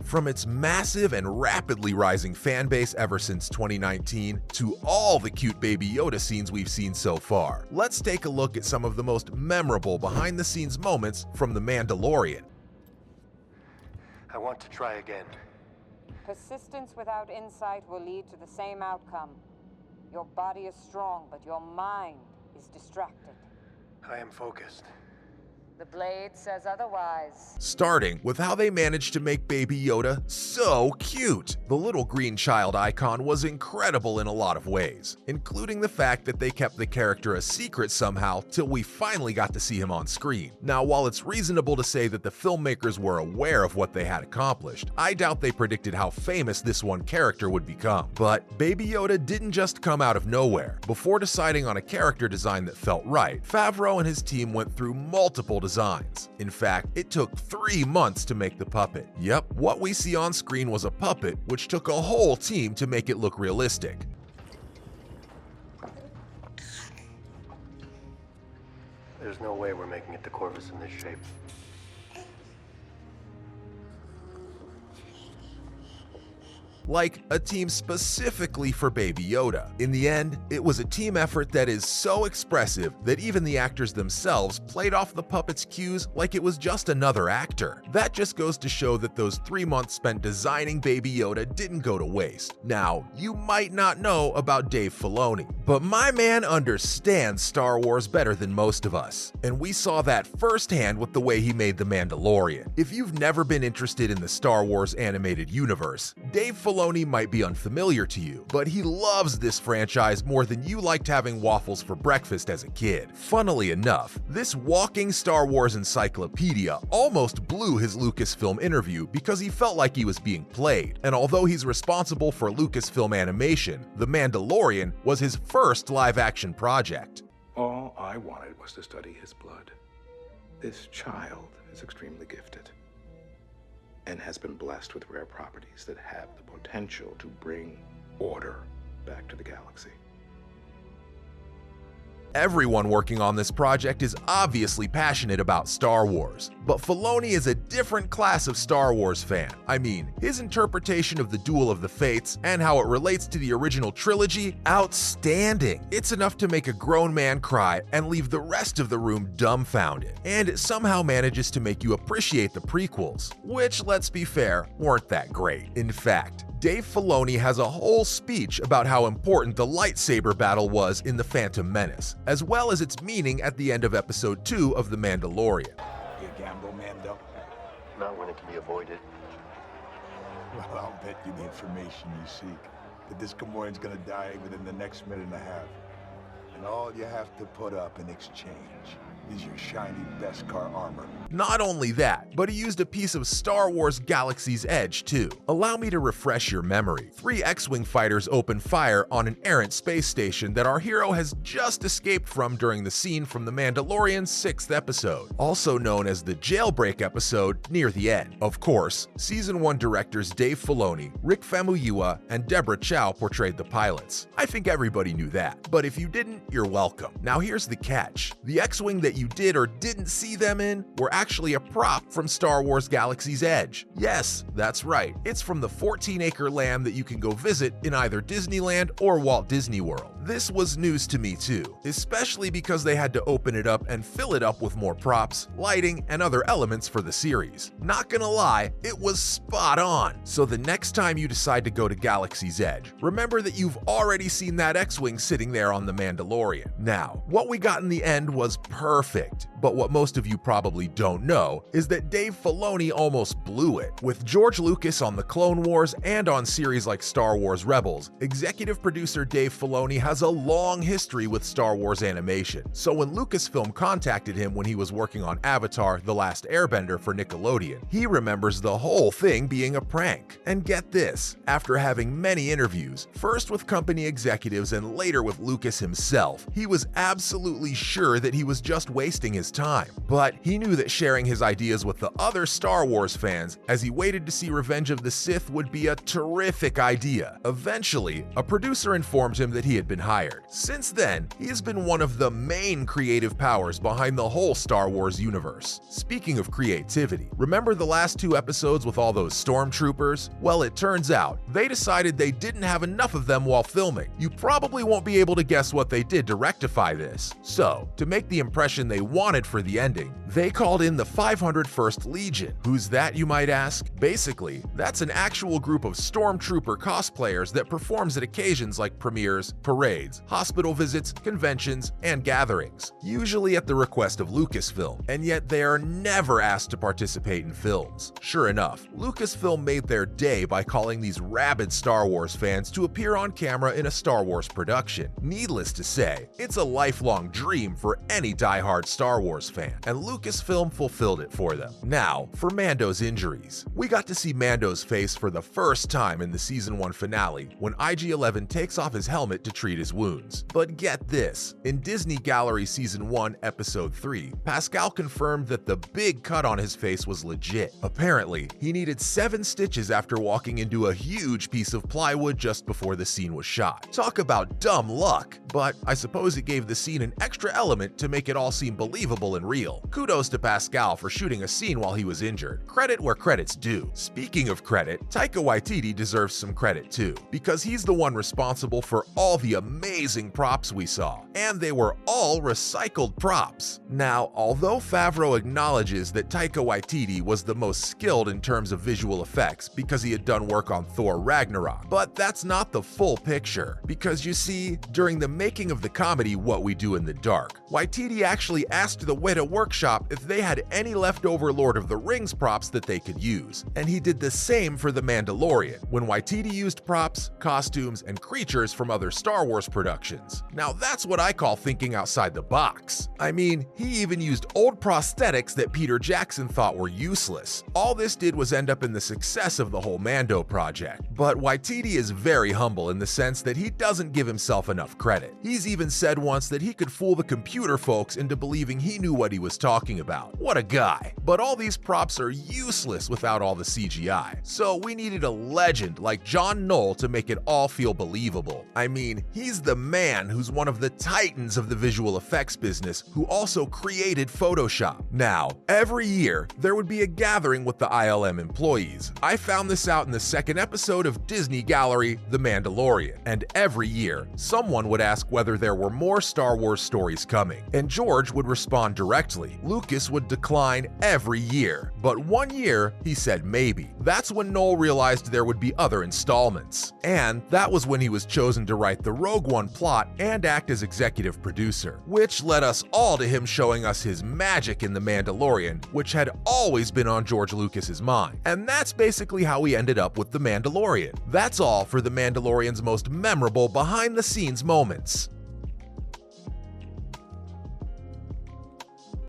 From its massive and rapidly rising fan base ever since 2019 to all the cute Baby Yoda scenes we've seen so far, let's take a look at some of the most memorable behind-the-scenes moments from The Mandalorian. I want to try again. Persistence without insight will lead to the same outcome. Your body is strong, but your mind is distracted. I am focused. The blade says otherwise. Starting with how they managed to make Baby Yoda so cute. The little green child icon was incredible in a lot of ways, including the fact that they kept the character a secret somehow till we finally got to see him on screen. Now, while it's reasonable to say that the filmmakers were aware of what they had accomplished, I doubt they predicted how famous this one character would become. But Baby Yoda didn't just come out of nowhere. Before deciding on a character design that felt right, Favreau and his team went through multiple designs. In fact, it took 3 months to make the puppet. Yep, what we see on screen was a puppet, which took a whole team to make it look realistic. There's no way we're making it to Corvus in this shape. Like a team specifically for Baby Yoda. In the end, it was a team effort that is so expressive that even the actors themselves played off the puppet's cues like it was just another actor. That just goes to show that those 3 months spent designing Baby Yoda didn't go to waste. Now, you might not know about Dave Filoni, but my man understands Star Wars better than most of us, and we saw that firsthand with the way he made The Mandalorian. If you've never been interested in the Star Wars animated universe, Dave Filoni might be unfamiliar to you, but he loves this franchise more than you liked having waffles for breakfast as a kid. Funnily enough, this walking Star Wars encyclopedia almost blew his Lucasfilm interview because he felt like he was being played, and although he's responsible for Lucasfilm animation, The Mandalorian was his first live-action project. All I wanted was to study his blood. This child is extremely gifted and has been blessed with rare properties that have the potential to bring order back to the galaxy. Everyone working on this project is obviously passionate about Star Wars, but Filoni is a different class of Star Wars fan. I mean, his interpretation of the Duel of the Fates and how it relates to the original trilogy, outstanding. It's enough to make a grown man cry and leave the rest of the room dumbfounded. And it somehow manages to make you appreciate the prequels, which, let's be fair, weren't that great. In fact, Dave Filoni has a whole speech about how important the lightsaber battle was in The Phantom Menace, as well as its meaning at the end of Episode 2 of The Mandalorian. You gamble, Mando? Not when it can be avoided. Well, I'll bet you the information you seek. That this Gamorrean's gonna die within the next minute and a half. And all you have to put up in exchange is your shiny Beskar armor. Not only that, but he used a piece of Star Wars Galaxy's Edge too. Allow me to refresh your memory. 3 X-Wing fighters open fire on an errant space station that our hero has just escaped from during the scene from The Mandalorian's 6th episode, also known as the jailbreak episode near the end. Of course, Season 1 directors Dave Filoni, Rick Famuyiwa, and Deborah Chow portrayed the pilots. I think everybody knew that, but if you didn't, you're welcome. Now here's the catch. The X-Wing that you did or didn't see them in were actually a prop from Star Wars Galaxy's Edge. Yes, that's right. It's from the 14-acre land that you can go visit in either Disneyland or Walt Disney World. This was news to me too, especially because they had to open it up and fill it up with more props, lighting, and other elements for the series. Not gonna lie, it was spot on. So the next time you decide to go to Galaxy's Edge, remember that you've already seen that X-Wing sitting there on The Mandalorian. Now, what we got in the end was perfect, but what most of you probably don't know is that Dave Filoni almost blew it. With George Lucas on The Clone Wars and on series like Star Wars Rebels, executive producer Dave Filoni has a long history with Star Wars animation. So when Lucasfilm contacted him when he was working on Avatar: The Last Airbender for Nickelodeon, he remembers the whole thing being a prank. And get this, after having many interviews, first with company executives and later with Lucas himself, he was absolutely sure that he was just wasting his time. But he knew that sharing his ideas with the other Star Wars fans as he waited to see Revenge of the Sith would be a terrific idea. Eventually, a producer informed him that he had been hired. Since then, he has been one of the main creative powers behind the whole Star Wars universe. Speaking of creativity, remember the last 2 episodes with all those stormtroopers? Well, it turns out they decided they didn't have enough of them while filming. You probably won't be able to guess what they did to rectify this. So, to make the impression they wanted for the ending, they called in the 501st Legion. Who's that, you might ask? Basically, that's an actual group of stormtrooper cosplayers that performs at occasions like premieres, parades, hospital visits, conventions, and gatherings, usually at the request of Lucasfilm, and yet they are never asked to participate in films. Sure enough, Lucasfilm made their day by calling these rabid Star Wars fans to appear on camera in a Star Wars production. Needless to say, it's a lifelong dream for any diehard Star Wars fan, and Lucasfilm fulfilled it for them. Now, for Mando's injuries. We got to see Mando's face for the first time in the Season 1 finale when IG-11 takes off his helmet to treat his wounds. But get this, in Disney Gallery Season 1, Episode 3, Pascal confirmed that the big cut on his face was legit. Apparently, he needed 7 stitches after walking into a huge piece of plywood just before the scene was shot. Talk about dumb luck, but I suppose it gave the scene an extra element to make it all seem believable and real. Kudos to Pascal for shooting a scene while he was injured. Credit where credit's due. Speaking of credit, Taika Waititi deserves some credit too, because he's the one responsible for all the amazing props we saw, and they were all recycled props. Now, although Favreau acknowledges that Taika Waititi was the most skilled in terms of visual effects because he had done work on Thor Ragnarok, but that's not the full picture, because you see, during the making of the comedy What We Do in the Dark, Waititi actually asked the Weta Workshop if they had any leftover Lord of the Rings props that they could use, and he did the same for The Mandalorian, when Waititi used props, costumes, and creatures from other Star Wars productions. Now that's what I call thinking outside the box. I mean, he even used old prosthetics that Peter Jackson thought were useless. All this did was end up in the success of the whole Mando project. But Waititi is very humble in the sense that he doesn't give himself enough credit. He's even said once that he could fool the computer folks into believing he knew what he was talking about. What a guy. But all these props are useless without all the CGI. So we needed a legend like John Knoll to make it all feel believable. I mean, he's the man who's one of the titans of the visual effects business who also created Photoshop. Now, every year, there would be a gathering with the ILM employees. I found this out in the 2nd episode of Disney Gallery, The Mandalorian. And every year, someone would ask whether there were more Star Wars stories coming. And George would respond directly. Lucas would decline every year. But one year, he said maybe. That's when Knoll realized there would be other installments. And that was when he was chosen to write the Rogue One plot and act as executive producer, which led us all to him showing us his magic in The Mandalorian, which had always been on George Lucas's mind. And that's basically how we ended up with The Mandalorian. That's all for The Mandalorian's most memorable behind-the-scenes moments.